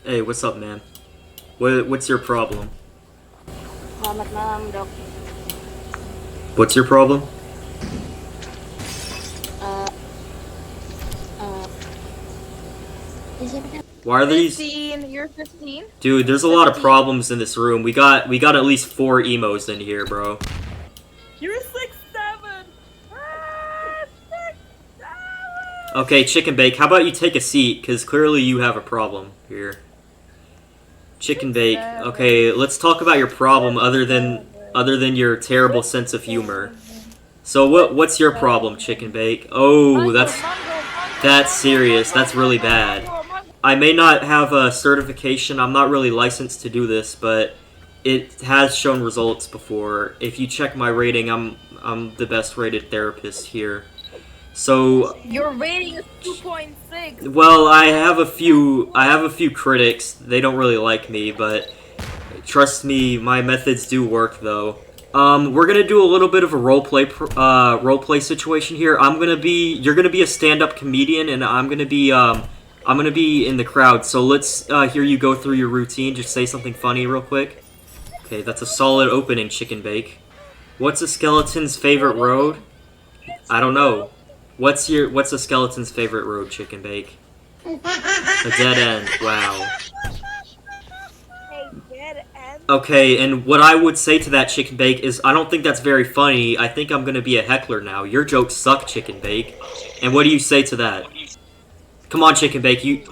Hey, what's up, man? What's your problem? Selamat malam, Dok. What's your problem? Uh, uh, is it Why are these 15. You're 15? Dude, there's a lot of 15. problems in this room. We got at least 4 emos in here, bro. You're 6'7". Ah, 6'7". Okay, Chicken Bake, how about you take a seat? Cause clearly you have a problem here. Chicken Bake, 6'7". okay, let's talk about your problem other than your terrible sense of humor. So what's your problem, Chicken Bake? Oh, that's serious. That's really bad. I may not have a certification. I'm not really licensed to do this, but it has shown results before. If you check my rating, I'm the best rated therapist here. So, Your rating is 2.6. well, I have a few critics. They don't really like me, but trust me, my methods do work though. We're gonna do a little bit of a roleplay situation here. You're gonna be a stand-up comedian, and I'm gonna be in the crowd. So let's hear you go through your routine. Just say something funny real quick. Okay, that's a solid opening, Chicken Bake. What's a skeleton's favorite road? I don't know. What's a skeleton's favorite road, Chicken Bake? A dead end. Wow. Okay, and what I would say to that, Chicken Bake, is I don't think that's very funny. I think I'm gonna be a heckler now. Your jokes suck, Chicken Bake. And what do you say to that? Come on, Chicken Bake,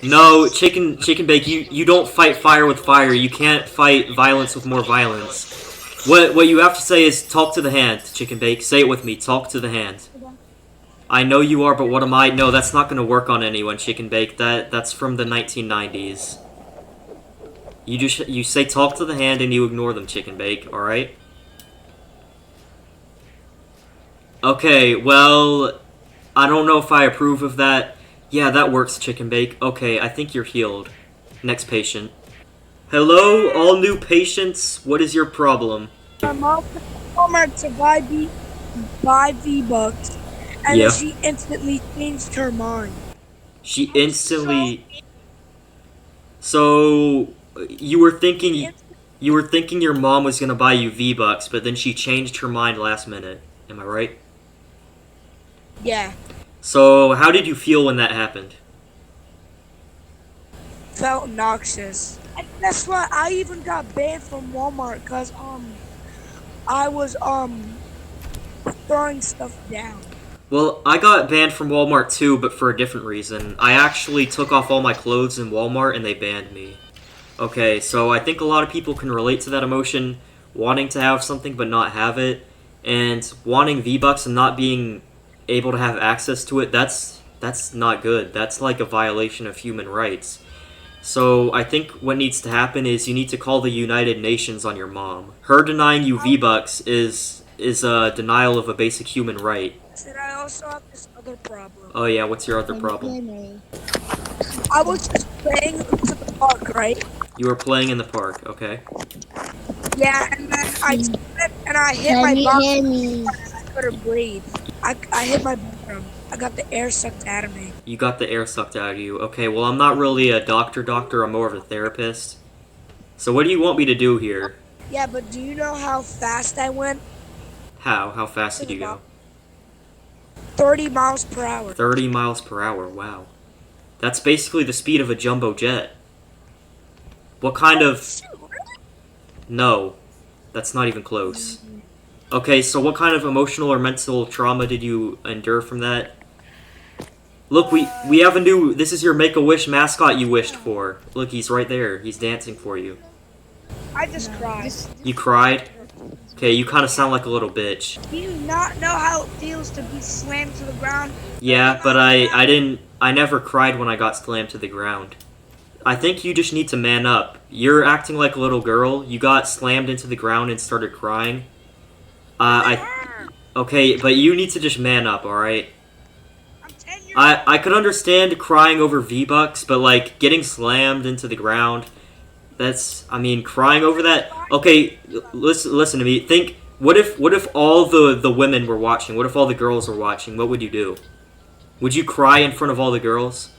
No, Chicken Bake, you don't fight fire with fire. You can't fight violence with more violence. What you have to say is talk to the hand, Chicken Bake. Say it with me, talk to the hand. I know you are, but what am I? No, that's not gonna work on anyone, Chicken Bake. That's from the 1990s. You say talk to the hand and you ignore them, Chicken Bake, alright? Okay, well, I don't know if I approve of that. Yeah, that works, Chicken Bake. Okay, I think you're healed. Next patient. Hello, all new patients. What is your problem? My mom Walmart to buy V-Bucks, and Yeah. then she instantly changed her mind. She instantly... So, you were thinking your mom was gonna buy you V-Bucks, but then she changed her mind last minute. Am I right? Yeah, So, how did you feel when that happened? felt noxious. And guess what? I even got banned from Walmart because I was throwing stuff down. Well, I got banned from Walmart too, but for a different reason. I actually took off all my clothes in Walmart and they banned me. Okay, so I think a lot of people can relate to that emotion, wanting to have something but not have it, and wanting V-Bucks and not being able to have access to it. That's not good. That's like a violation of human rights. So I think what needs to happen is you need to call the United Nations on your mom. Her denying you V-Bucks is a denial of a basic human right. And I also have this other problem. Oh yeah, what's your other problem? I was just playing to the park, right? You were playing in the park, okay. Yeah, and then I slipped and I hit my bottom. I couldn't breathe. I hit my bottom. I got the air sucked out of me. You got the air sucked out of you. Okay, well I'm not really a doctor, I'm more of a therapist. So what do you want me to do here? Yeah, but do you know how fast I went? How? How fast did you go? 30 miles per hour. 30 miles per hour, wow. That's basically the speed of a jumbo jet. What kind of... No, that's not even close. Okay, so what kind of emotional or mental trauma did you endure from that? Look, we have a new... This is your Make-A-Wish mascot you wished for. Look, he's right there. He's dancing for you. I just cried. You cried? Okay, you kind of sound like a little bitch. Do you not know how it feels to be slammed to the ground? Yeah, but I never cried when I got slammed to the ground. I think you just need to man up. You're acting like a little girl. You got slammed into the ground and started crying. Okay, but you need to just man up, alright? I'm 10 years I could understand crying over V-Bucks, but like getting slammed into the ground, that's, I mean, crying over that. Okay, listen to me. Think, what if all the women were watching? What if all the girls were watching? What would you do? Would you cry in front of all the girls?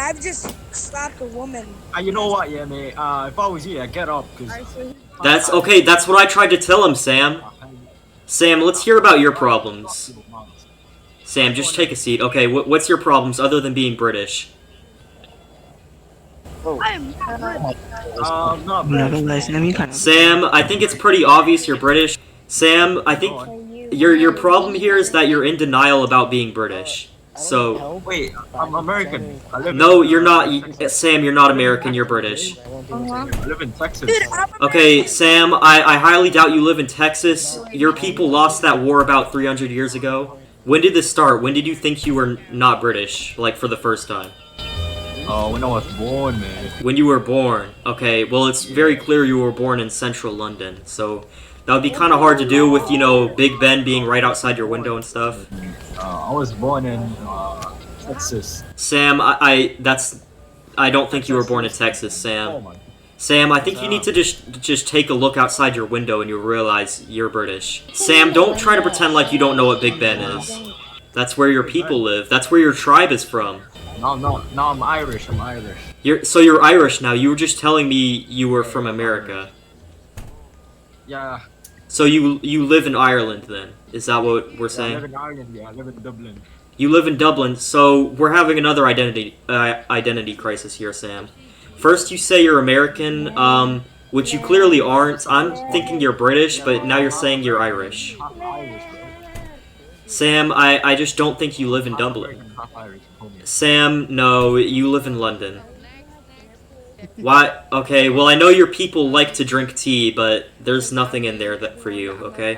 I've just slapped a woman. You know what, yeah, mate. If I was you, I'd get up, cause. That's okay. That's what I tried to tell him, Sam. Sam, let's hear about your problems. Sam, just take a seat. Okay, what's your problems other than being British? I'm Not bad. Sam, I think it's pretty obvious you're British. Sam, I think your problem here is that you're in denial about being British. So Wait, I'm American. I live no, you're not. Sam, you're not American. You're British. I live in Texas. Dude, I'm Okay, Sam, I highly doubt you live in Texas. Your people lost that war about 300 years ago. When did this start? When did you think you were not British, like for the first time? Oh, when I was born, man. When you were born. Okay, well, it's very clear you were born in central London, so that would be kind of hard to do with, you know, Big Ben being right outside your window and stuff. I was born in Texas. Sam, I don't think you were born in Texas, Sam. Sam, I think you need to just take a look outside your window and you'll realize you're British. Sam, don't try to pretend like you don't know what Big Ben is. That's where your people live. That's where your tribe is from. No, I'm Irish. I'm Irish. You're Irish now. You were just telling me you were from America. Yeah. So you live in Ireland then? Is that what we're I saying? live in Ireland. Yeah, I live in Dublin. You live in Dublin, so we're having another identity crisis here, Sam. First, you say you're American, which you clearly aren't. I'm thinking you're British, but now you're saying you're Irish. Half Irish, bro. Sam, I just don't think you live in Dublin. Half Irish, homie. Sam, no, you live in London. Why? Okay, well, I know your people like to drink tea, but there's nothing in there that for you, okay?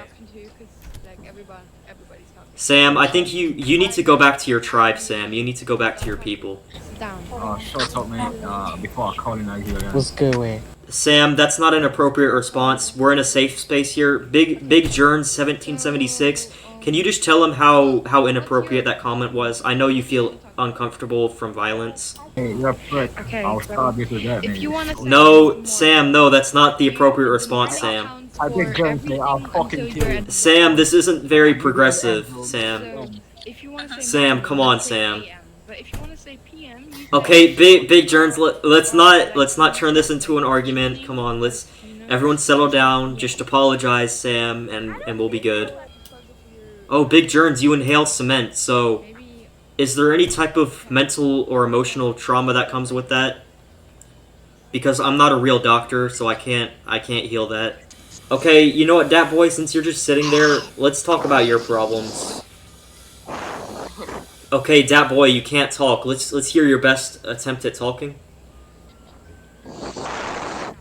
Sam, I think you need to go back to your tribe, Sam. You need to go back to your people. Shut up, mate. Before I colonize you again. Let's go away. Sam, that's not an appropriate response. We're in a safe space here. Big Jern, 1776. Can you just tell him how inappropriate that comment was? I know you feel uncomfortable from violence. Hey, you're a prick. Okay, I'll stab you to death, If mate. you want to No, Sam, no, that's not the appropriate response, Sam. I think Jones, mate, I'll fucking kill you. Sam, this isn't very progressive, Sam. If you want to say Sam, morning, come on, say Sam. AM. But if you want to say PM, you Okay, Big Jerns, let's not turn this into an argument. Come on, let's everyone settle down. Just apologize, Sam, and we'll be good. Oh, Big Jerns, you inhale cement. So, is there any type of mental or emotional trauma that comes with that? Because I'm not a real doctor, so I can't heal that. Okay, you know what, Dat Boy, since you're just sitting there, let's talk about your problems. Okay, Dat Boy, you can't talk. Let's hear your best attempt at talking. I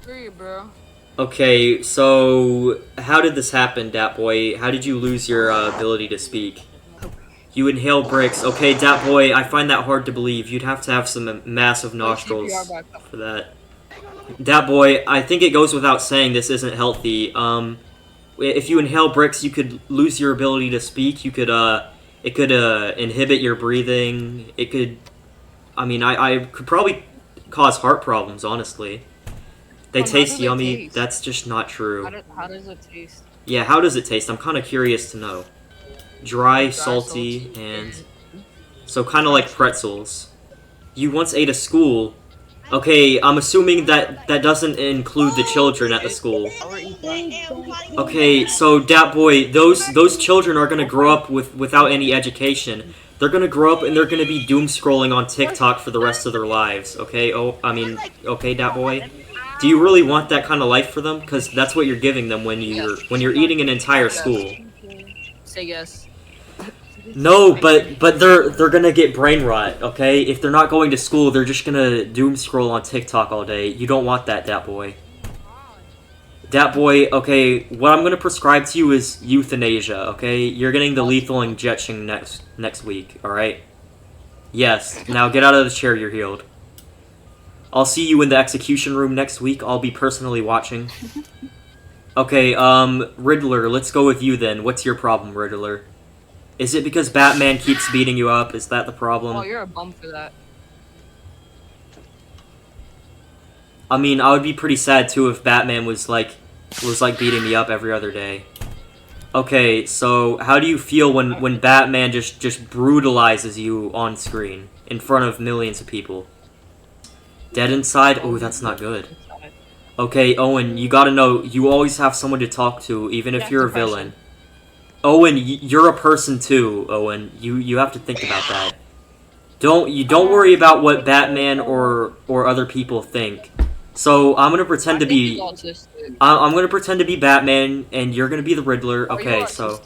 agree, bro. Okay, so how did this happen, Dat Boy? How did you lose your ability to speak? You inhale bricks. Okay, Dat Boy, I find that hard to believe. You'd have to have some massive nostrils for that. Dat Boy, I think it goes without saying this isn't healthy. If you inhale bricks, you could lose your ability to speak. You could, it could inhibit your breathing. It could, I could probably cause heart problems, honestly. They taste yummy. That's just not true. How does it taste? Yeah, how does it taste? I'm kind of curious to know. Dry, salty, and... So kind of like pretzels. You once ate a school. Okay, I'm assuming that doesn't include the children at the school. Okay, so Dat Boy, those children are gonna grow up without any education. They're gonna grow up and they're gonna be doom scrolling on TikTok for the rest of their lives. Okay, okay, Dat Boy. Do you really want that kind of life for them? Because that's what you're giving them when you're eating an entire school. Say yes. No, but they're gonna get brain rot, okay? If they're not going to school, they're just gonna doom scroll on TikTok all day. You don't want that, Dat Boy. Dat Boy, okay, what I'm gonna prescribe to you is euthanasia, okay? You're getting the lethal injection next week, alright? Yes, now get out of the chair, you're healed. I'll see you in the execution room next week. I'll be personally watching. Okay, Riddler, let's go with you then. What's your problem, Riddler? Is it because Batman keeps beating you up? Is that the problem? Oh, you're a bum for that. I mean, I would be pretty sad too if Batman was like beating me up every other day. Okay, so how do you feel when Batman just brutalizes you on screen in front of millions of people? Dead inside? Oh, that's not good. Okay, Owen, you gotta know, you always have someone to talk to, even if Yeah, you're a depression. villain. Owen, you're a person too, Owen. You have to think about that. Don't worry about what Batman or other people think. So I'm gonna pretend to I think he's be autistic. I'm gonna pretend to be Batman, and you're gonna be the Riddler. Are you Okay, so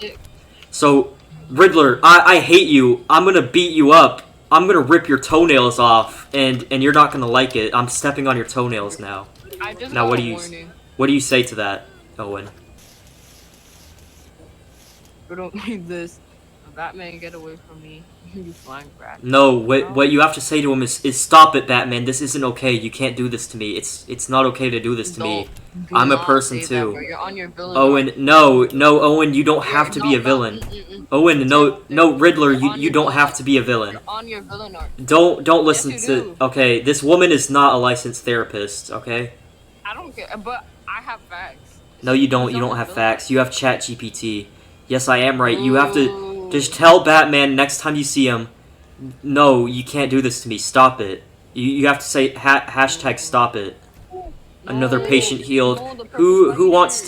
autistic? Riddler, I hate you. I'm gonna beat you up. I'm gonna rip your toenails off, and you're not gonna like it. I'm stepping on your toenails now. I just Now, got what a do you warning. what do you say to that, Owen? We don't need this. Batman, get away from me. You flying rat. No, what you have to say to him is stop it, Batman. This isn't okay. You can't do this to me. It's not okay to do this to me. Do I'm a not person say too. That, bro. You're on your villain. Owen, no, Owen, you don't have to be a No, villain. mm-mm. Owen, no, Riddler, You're on you your don't villain have arc. to be a villain. You're on your villain arc. Don't listen Yes, to. you do. Okay, this woman is not a licensed therapist. Okay. I don't care, but I have facts. No, you don't. You don't have facts. You have Chat GPT. Yes, I am right. You have to just tell Batman next time you see him. No, you can't do this to me. Stop it. You have to say hashtag stop it. Another patient healed. No, the purpose Who right wants here.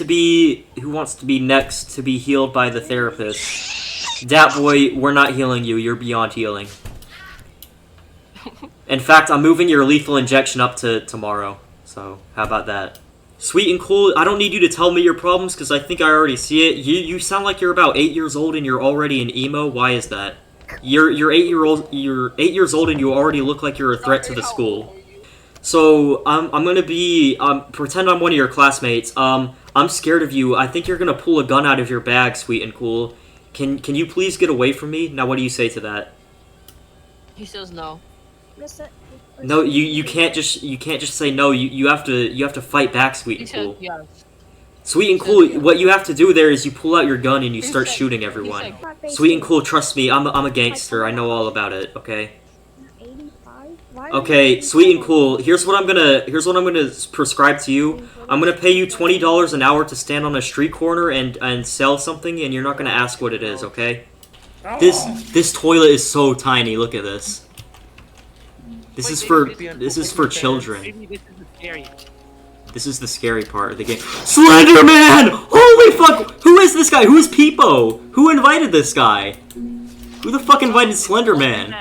to be next to be healed by the therapist? Dat boy, we're not healing you. You're beyond healing. In fact, I'm moving your lethal injection up to tomorrow. So, how about that? Sweet and cool, I don't need you to tell me your problems because I think I already see it. You sound like you're about 8 years old and you're already an emo. Why is that? You're 8 years old and you already look like you're a threat to the school. So I'm gonna be pretend I'm one of your classmates. I'm scared of you. I think you're gonna pull a gun out of your bag, Sweet and cool. Can you please get away from me? Now what do you say to that? He says no. No, you can't just say no. You have to fight back, Sweet He and says cool. yes. Sweet and cool, what you have to do there is you pull out your gun and you start shooting everyone. Sweet and cool, trust me, I'm a gangster. I know all about it, okay? Okay, Sweet and cool, here's what I'm gonna prescribe to you. I'm gonna pay you $20 an hour to stand on a street corner and sell something, and you're not gonna ask what it is, okay? This toilet is so tiny, look at this. This is for children. Maybe this is scary. This is the scary part of the game. Slenderman! Holy fuck! Who is this guy? Who is Peepo? Who invited this guy? Who the fuck invited Slenderman?